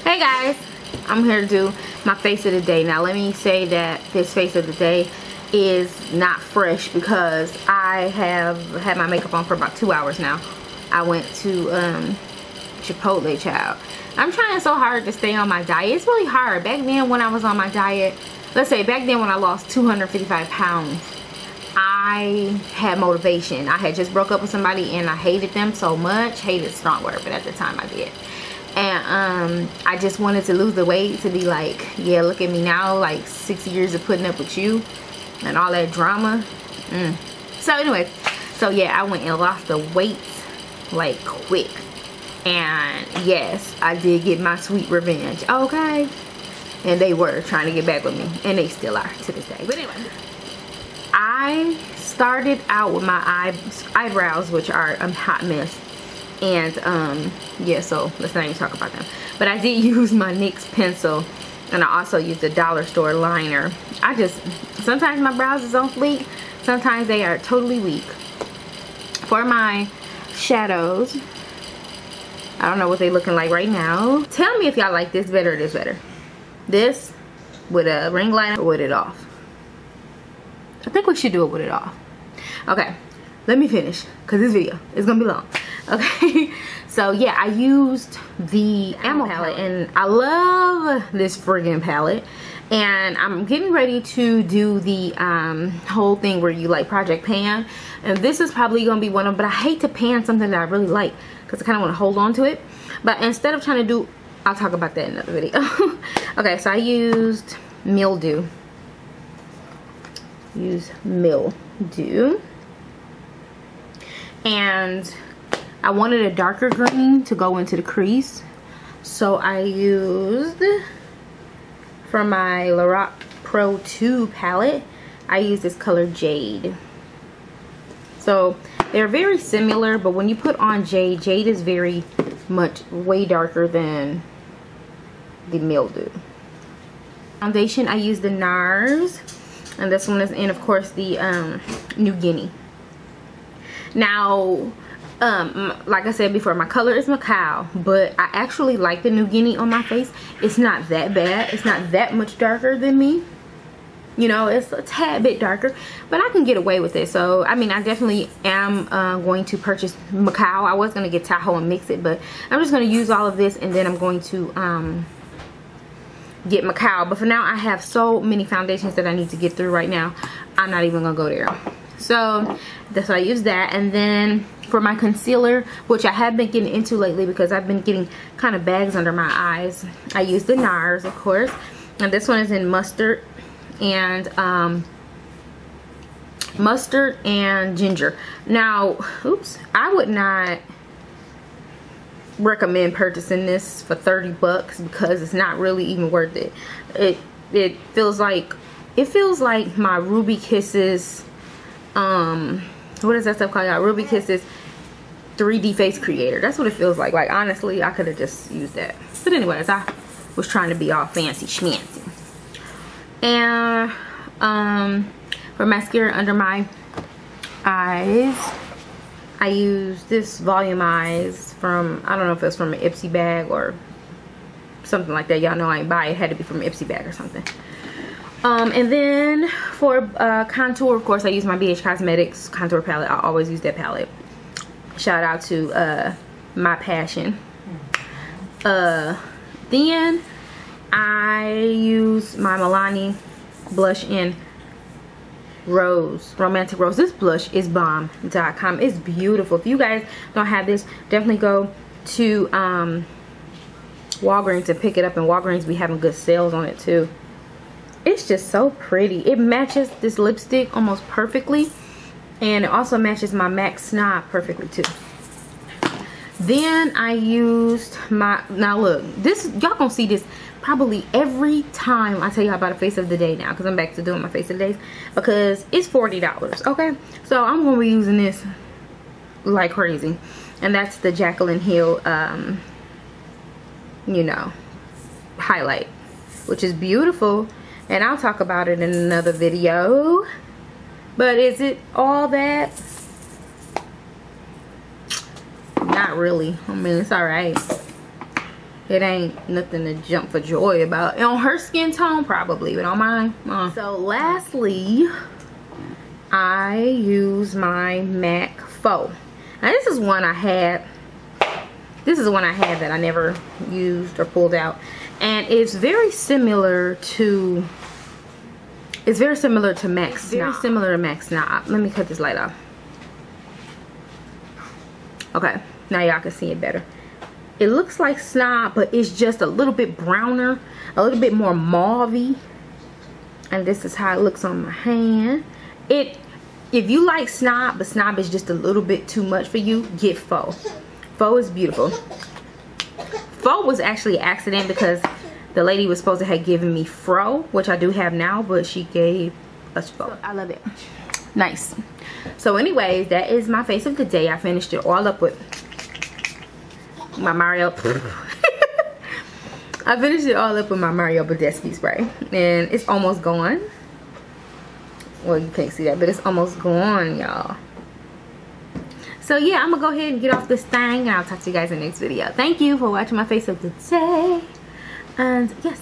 Hey guys, I'm here to do my face of the day. Now let me say that this face of the day is not fresh because I have had my makeup on for about 2 hours now. I went to Chipotle, child. I'm trying so hard to stay on my diet. It's really hard. Back then when I was on my diet, let's say back then when I lost 255 pounds, I had motivation. I had just broke up with somebody and I hated them so much. Hate is a strong word, but at the time I did. And I just wanted to lose the weight to be like, yeah, look at me now, like 6 years of putting up with you and all that drama. So anyway, so yeah, I went and lost the weight like quick. And yes, I did get my sweet revenge, okay? And they were trying to get back with me, and they still are to this day. But anyway, I started out with my eyebrows, which are a hot mess. And yeah, so let's not even talk about them. But I did use my NYX pencil, and I also used a dollar store liner. Sometimes my brows is on fleek, sometimes they are totally weak. For my shadows, I don't know what they're looking like right now. Tell me if y'all like this better or this better. This with a ring light or with it off. I think we should do it with it off. Okay, let me finish because this video is gonna be long. Okay, so yeah, I used the Ammo palette, and I love this friggin' palette. And I'm getting ready to do the whole thing where you like project pan, and this is probably gonna be one of them. But I hate to pan something that I really like because I kind of want to hold on to it. But instead of trying to do, I'll talk about that in another video. Okay, so I used mildew. And I wanted a darker green to go into the crease, so I used, from my Lorac Pro 2 palette, I used this color Jade. So they're very similar, but when you put on Jade, Jade is very much way darker than the mildew. Foundation, I used the NARS, and this one is in, of course, the New Guinea. Now, like I said before, my color is Macau, but I actually like the New Guinea on my face. It's not that bad. It's not that much darker than me. You know, it's a tad bit darker, but I can get away with it. So, I mean, I definitely am going to purchase Macau. I was going to get Tahoe and mix it, but I'm just going to use all of this, and then I'm going to get Macau. But for now, I have so many foundations that I need to get through right now. I'm not even going to go there. So that's why I use that. And then for my concealer, which I have been getting into lately because I've been getting kind of bags under my eyes, I use the NARS, of course, and this one is in mustard and ginger. Now, oops, I would not recommend purchasing this for 30 bucks because it's not really even worth it. It feels like my Ruby Kisses, what is that stuff called? Ruby Kisses 3D face creator. That's what it feels like. Like, honestly, I could have just used that. But anyways, I was trying to be all fancy schmancy. And for mascara under my eyes, I use this Volumize from, I don't know if it's from an Ipsy bag or something like that. Y'all know I ain't buy it. It had to be from an Ipsy bag or something. And then for contour, of course, I use my BH Cosmetics contour palette. I always use that palette. Shout out to My Passion. Then I use my Milani blush in Rose, Romantic Rose. This blush is bomb.com. It's beautiful. If you guys don't have this, definitely go to Walgreens and pick it up. And Walgreens be having good sales on it too. It's just so pretty. It matches this lipstick almost perfectly, and it also matches my MAC Snob perfectly too. Then I used my, now look, this, y'all gonna see this probably every time I tell y'all about a face of the day now, because I'm back to doing my face of the days, because it's $40, okay? So I'm gonna be using this like crazy, and that's the Jaclyn Hill you know, highlight, which is beautiful, and I'll talk about it in another video. But is it all that? Not really. I mean, it's alright. it ain't nothing to jump for joy about. On her skin tone, probably, but on mine, So lastly, I use my MAC Faux. Now this is one I had. This is one I had that I never used or pulled out, and it's very similar to. It's very similar to MAC Snob. Very similar to MAC Snob. Let me cut this light off. Okay, now y'all can see it better. It looks like Snob, but it's just a little bit browner, a little bit more mauve-y. And this is how it looks on my hand. If you like Snob, but Snob is just a little bit too much for you, get Faux. Faux is beautiful. Faux was actually an accident because the lady was supposed to have given me Fro, which I do have now, but she gave us Faux. So I love it. Nice. So anyways, that is my face of the day. I finished it all up with my Mario. I finished it all up with my Mario Badescu spray, and it's almost gone. Well, you can't see that, but it's almost gone, y'all. So yeah, I'm gonna go ahead and get off this thing, and I'll talk to you guys in the next video. Thank you for watching my face of the day, and yes,